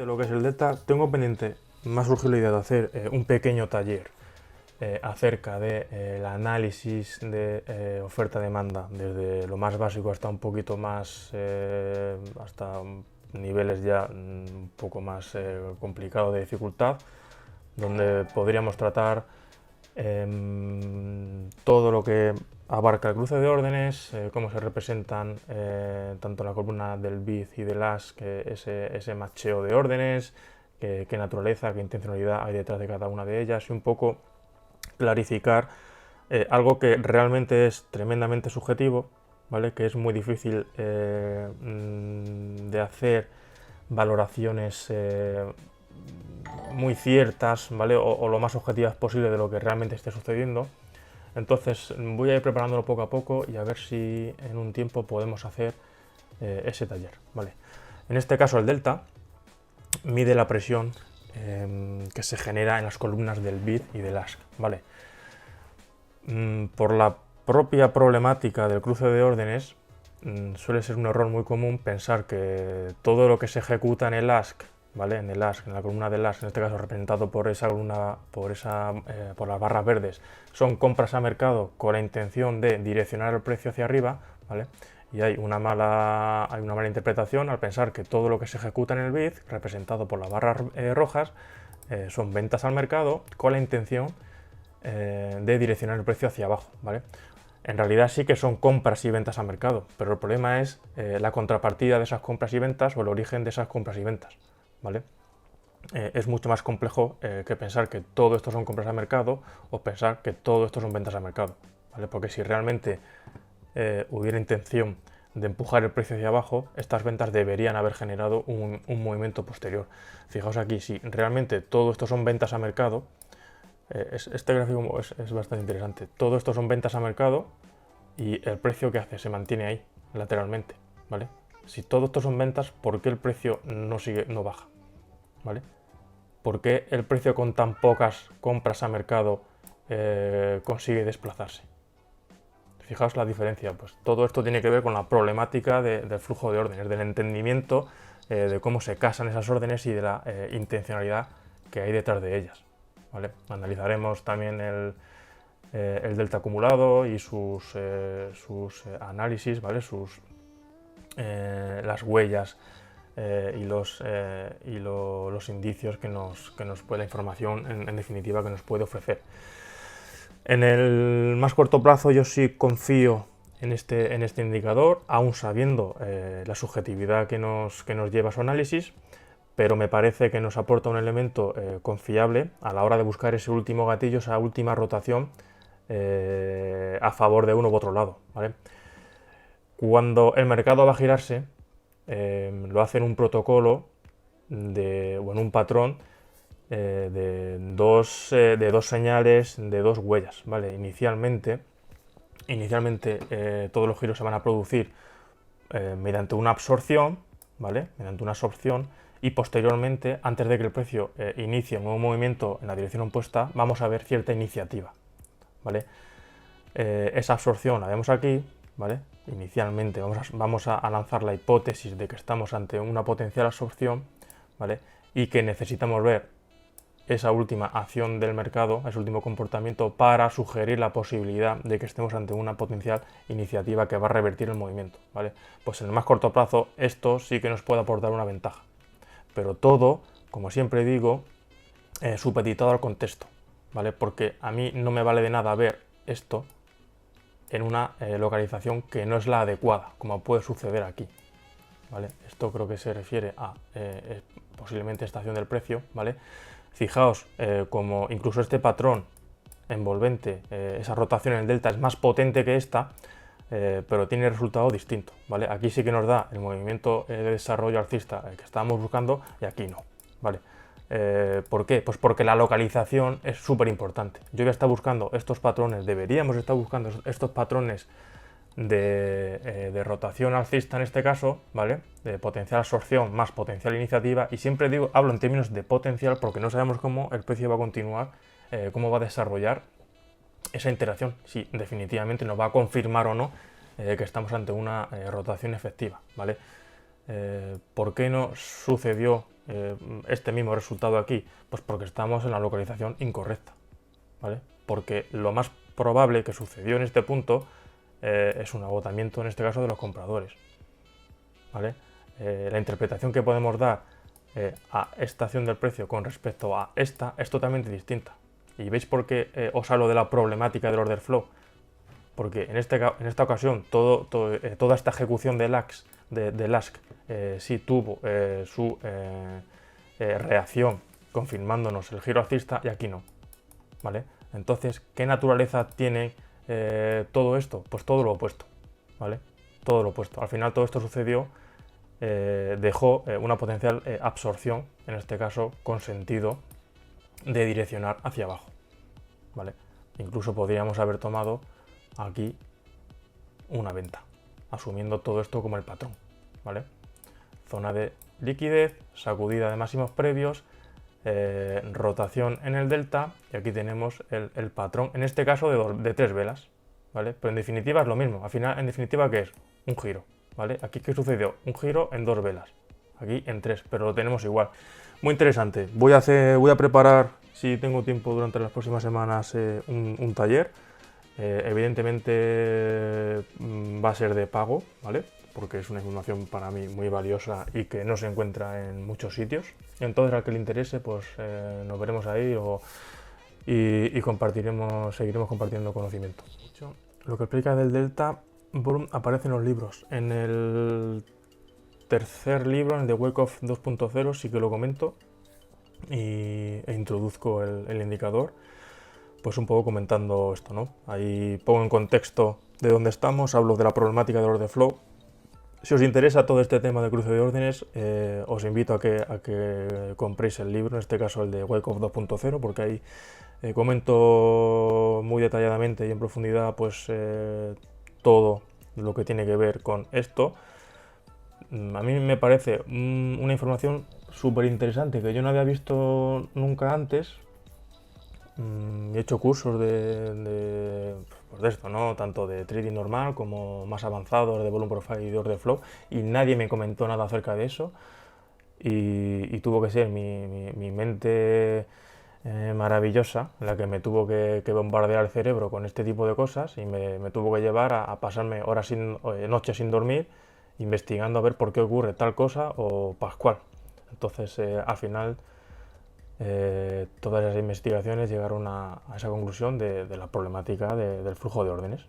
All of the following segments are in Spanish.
de lo que es el delta, tengo pendiente, me ha surgido la idea de hacer un pequeño taller acerca del análisis de oferta-demanda, desde lo más básico hasta un poquito más, hasta niveles ya un poco más complicados de dificultad, donde podríamos tratar todo lo que abarca el cruce de órdenes, cómo se representan tanto la columna del bid y del ask, ese macheo de órdenes, qué naturaleza, qué intencionalidad hay detrás de cada una de ellas, y un poco clarificar algo que realmente es tremendamente subjetivo, ¿vale? Que es muy difícil de hacer valoraciones muy ciertas, ¿vale? O lo más objetivas posible de lo que realmente esté sucediendo. Entonces voy a ir preparándolo poco a poco y a ver si en un tiempo podemos hacer ese taller, ¿vale? En este caso el delta mide la presión que se genera en las columnas del bid y del ask, ¿vale? Por la propia problemática del cruce de órdenes, suele ser un error muy común pensar que todo lo que se ejecuta en el ask, ¿vale? En el ask, en la columna del ask, en este caso representado por esa columna, por las barras verdes, son compras a mercado con la intención de direccionar el precio hacia arriba, ¿vale? Y hay una mala interpretación al pensar que todo lo que se ejecuta en el bid, representado por las barras rojas, son ventas al mercado con la intención de direccionar el precio hacia abajo, ¿vale? En realidad sí que son compras y ventas al mercado, pero el problema es la contrapartida de esas compras y ventas o el origen de esas compras y ventas, ¿vale? Es mucho más complejo que pensar que todo esto son compras al mercado o pensar que todo esto son ventas al mercado, ¿vale? Porque si realmente hubiera intención de empujar el precio hacia abajo, estas ventas deberían haber generado un movimiento posterior. Fijaos aquí, si realmente todo esto son ventas a mercado, este gráfico es bastante interesante. Todo esto son ventas a mercado y el precio que hace se mantiene ahí, lateralmente, ¿vale? Si todo esto son ventas, ¿por qué el precio no baja? ¿Vale? ¿Por qué el precio con tan pocas compras a mercado consigue desplazarse? Fijaos la diferencia, pues todo esto tiene que ver con la problemática del flujo de órdenes, del entendimiento de cómo se casan esas órdenes y de la intencionalidad que hay detrás de ellas, ¿vale? Analizaremos también el delta acumulado y sus análisis, ¿vale? Las huellas y los indicios que nos puede, la información en definitiva que nos puede ofrecer. En el más corto plazo yo sí confío en este indicador, aún sabiendo la subjetividad que nos lleva a su análisis, pero me parece que nos aporta un elemento confiable a la hora de buscar ese último gatillo, esa última rotación a favor de uno u otro lado, ¿vale? Cuando el mercado va a girarse, lo hace en un protocolo o en un patrón de dos señales, de dos huellas, ¿vale? Inicialmente todos los giros se van a producir mediante una absorción, ¿vale? Mediante una absorción, y posteriormente, antes de que el precio inicie un nuevo movimiento en la dirección opuesta, vamos a ver cierta iniciativa, ¿vale? Esa absorción la vemos aquí, ¿vale? Inicialmente vamos a lanzar la hipótesis de que estamos ante una potencial absorción, ¿vale? Y que necesitamos ver esa última acción del mercado, ese último comportamiento, para sugerir la posibilidad de que estemos ante una potencial iniciativa que va a revertir el movimiento, ¿vale? Pues en el más corto plazo esto sí que nos puede aportar una ventaja, pero todo, como siempre digo, supeditado al contexto, ¿vale? Porque a mí no me vale de nada ver esto en una localización que no es la adecuada, como puede suceder aquí, ¿vale? Esto creo que se refiere a posiblemente estación del precio, ¿vale? Fijaos como incluso este patrón envolvente, esa rotación en el delta es más potente que esta, pero tiene resultado distinto, ¿vale? Aquí sí que nos da el movimiento de desarrollo alcista que estábamos buscando y aquí no, ¿vale? ¿Por qué? Pues porque la localización es súper importante. Yo voy a estar buscando estos patrones, deberíamos estar buscando estos patrones de rotación alcista en este caso, ¿vale? De potencial absorción más potencial iniciativa, y siempre hablo en términos de potencial porque no sabemos cómo el precio va a continuar, cómo va a desarrollar esa interacción, si definitivamente nos va a confirmar o no que estamos ante una rotación efectiva, ¿vale? ¿Por qué no sucedió este mismo resultado aquí? Pues porque estamos en la localización incorrecta, ¿vale? Porque lo más probable que sucedió en este punto es un agotamiento, en este caso, de los compradores, ¿vale? La interpretación que podemos dar a esta acción del precio con respecto a esta es totalmente distinta. ¿Y veis por qué os hablo de la problemática del order flow? Porque en esta ocasión toda esta ejecución del ASK sí tuvo su reacción confirmándonos el giro alcista y aquí no, ¿vale? Entonces, ¿qué naturaleza tiene todo esto? Pues todo lo opuesto, ¿vale? Todo lo opuesto. Al final todo esto sucedió, dejó una potencial absorción, en este caso con sentido de direccionar hacia abajo, ¿vale? Incluso podríamos haber tomado aquí una venta, asumiendo todo esto como el patrón, ¿vale? Zona de liquidez, sacudida de máximos previos, rotación en el delta y aquí tenemos el patrón, en este caso de 3 velas, ¿vale? Pero en definitiva es lo mismo. Al final, en definitiva, ¿qué es? Un giro, ¿vale? Aquí, ¿qué sucedió? Un giro en 2 velas, aquí en 3, pero lo tenemos igual. Muy interesante. Voy a preparar, si tengo tiempo durante las próximas semanas, un taller. Evidentemente va a ser de pago, ¿vale? Porque es una información para mí muy valiosa y que no se encuentra en muchos sitios. Entonces, al que le interese, pues nos veremos ahí y seguiremos compartiendo conocimiento. Lo que explica del delta aparece en los libros. En el tercer libro, en el de Wyckoff 2.0, sí que lo comento e introduzco el indicador, pues un poco comentando esto, ¿no? Ahí pongo en contexto de dónde estamos, hablo de la problemática del order flow. Si os interesa todo este tema de cruce de órdenes, os invito a que compréis el libro, en este caso el de Wyckoff 2.0, porque ahí comento muy detalladamente y en profundidad pues todo lo que tiene que ver con esto. A mí me parece una información súper interesante que yo no había visto nunca antes. He hecho cursos de esto, ¿no? Tanto de trading normal como más avanzados de volume profile y de order flow, y nadie me comentó nada acerca de eso y tuvo que ser mi mente maravillosa la que me tuvo que bombardear el cerebro con este tipo de cosas y me tuvo que llevar a pasarme noches sin dormir investigando a ver por qué ocurre tal cosa o pascual. Entonces al final todas esas investigaciones llegaron a esa conclusión de la problemática del flujo de órdenes.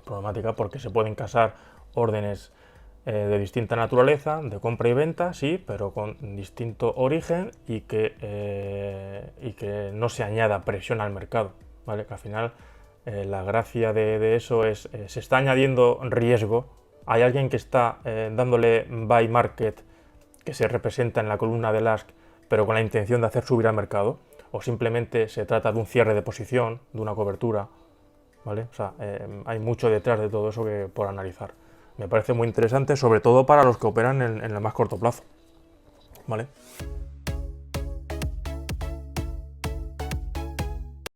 Problemática porque se pueden casar órdenes de distinta naturaleza, de compra y venta, sí, pero con distinto origen y que no se añada presión al mercado, ¿vale? Que al final la gracia de eso es, se está añadiendo riesgo, hay alguien que está dándole buy market que se representa en la columna del ASK, pero con la intención de hacer subir al mercado, o simplemente se trata de un cierre de posición, de una cobertura, ¿vale? O sea, hay mucho detrás de todo eso que por analizar. Me parece muy interesante, sobre todo para los que operan en el más corto plazo, ¿vale?